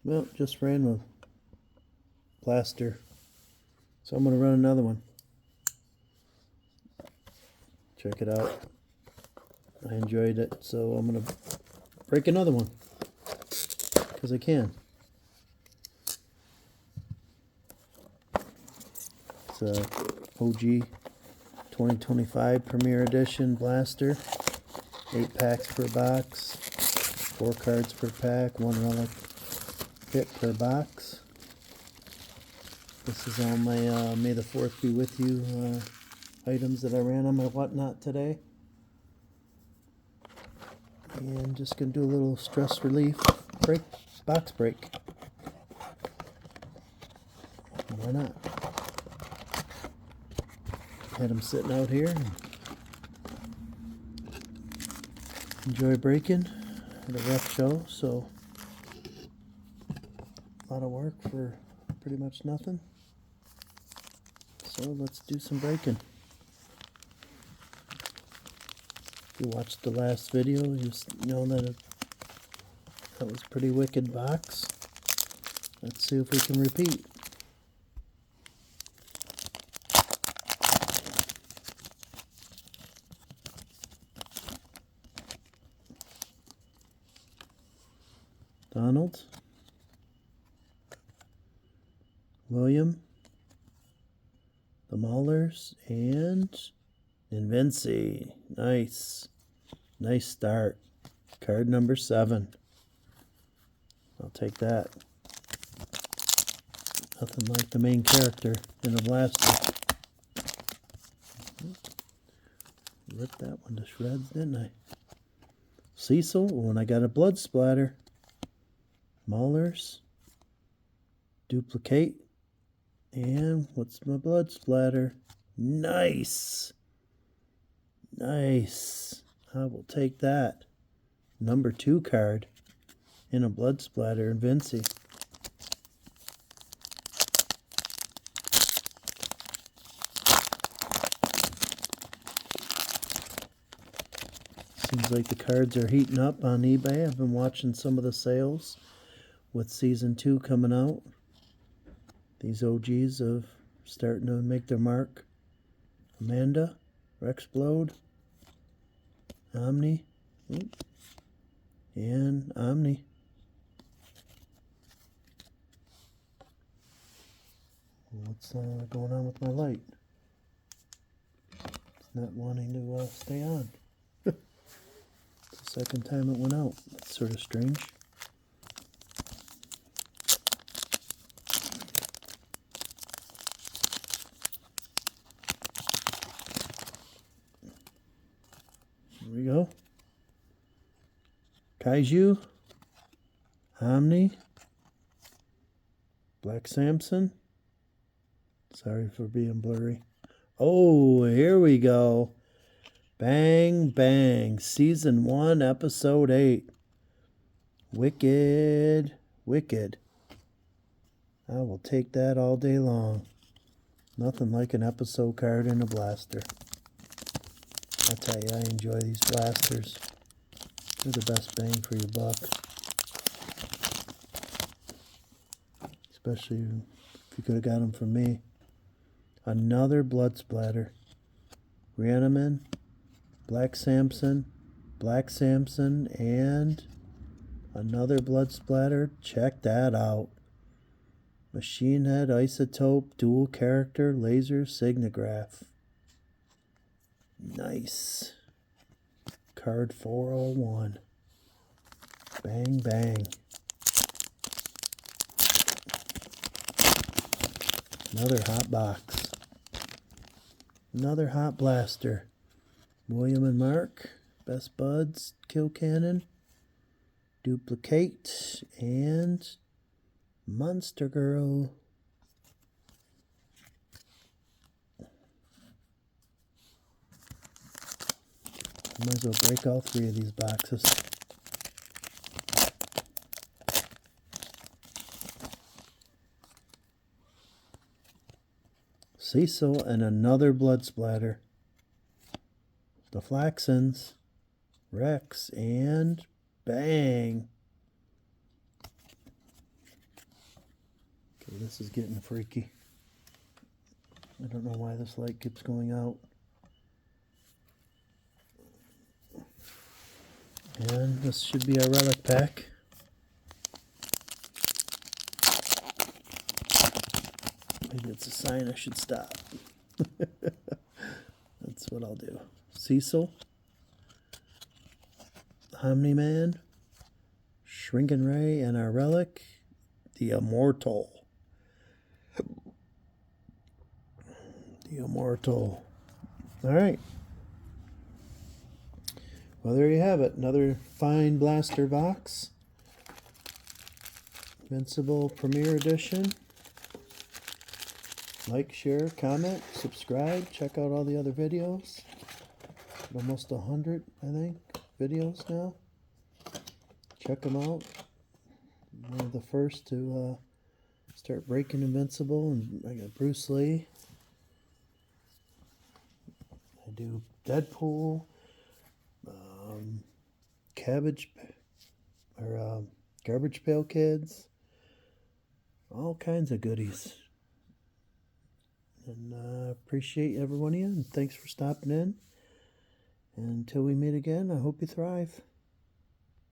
Well, just ran with plaster. So I'm going to run another one. Check it out. I enjoyed it, so I'm going to break another one. Because I can. It's a OG 2025 Premier Edition blaster. 8 packs per box. 4 cards per pack. 1 relic hit per box. This is all my May the 4th be with you items that I ran on my whatnot today. And just going to do a little stress relief break, box break. Why not? Had them sitting out here. Enjoy breaking. Had a rough show, so a lot of work for pretty much nothing. So let's do some breaking. If you watched the last video, you know that that was a pretty wicked box. Let's see if we can repeat. Donald, William, the Maulers, and Invincible. Nice. Nice start. Card number 7. I'll take that. Nothing like the main character in a blaster. Ripped that one to shreds, didn't I? Cecil, when I got a blood splatter. Maulers, duplicate, and what's my blood splatter? Nice. Nice. I will take that. Number 2 card in a blood splatter, Invincible. Seems like the cards are heating up on eBay. I've been watching some of the sales with Season 2 coming out. These OGs are starting to make their mark. Amanda, Rexplode, Omni, and Omni. What's going on with my light? It's not wanting to stay on. It's the second time it went out. That's sort of strange. Here we go. Kaiju, Omni, Black Samson. Sorry for being blurry. Oh, here we go. Bang, bang. Season 1, Episode 8. Wicked, wicked. I will take that all day long. Nothing like an episode card in a blaster. I tell you, I enjoy these blasters. They're the best bang for your buck. Especially if you could have got them from me. Another blood splatter. Reaniman, Black Samson, and another blood splatter. Check that out. Machine Head, Isotope, Dual Character, Laser, Signograph. Nice. Card 401. Bang, bang. Another hot box. Another hot blaster. William and Mark, Best Buds, Kill Cannon, Duplicate, and Monster Girl. Might as well break all 3 of these boxes. Cecil and another blood splatter. The Flaxens, Rex, and bang. This is getting freaky. I don't know why this light keeps going out. And this should be our relic pack. Maybe it's a sign I should stop. That's what I'll do. Cecil, Omni-Man, Shrinking Ray, and our relic, the Immortal. The Immortal. Alright. Well, there you have it. Another fine blaster box. Invincible Premier Edition. Like, share, comment, subscribe. Check out all the other videos. Almost 100, I think, videos now. Check them out. One of the first to start breaking Invincible, and I got Bruce Lee. I do Deadpool, Garbage Pail Kids, all kinds of goodies. And I appreciate every one of you, and thanks for stopping in. And until we meet again, I hope you thrive.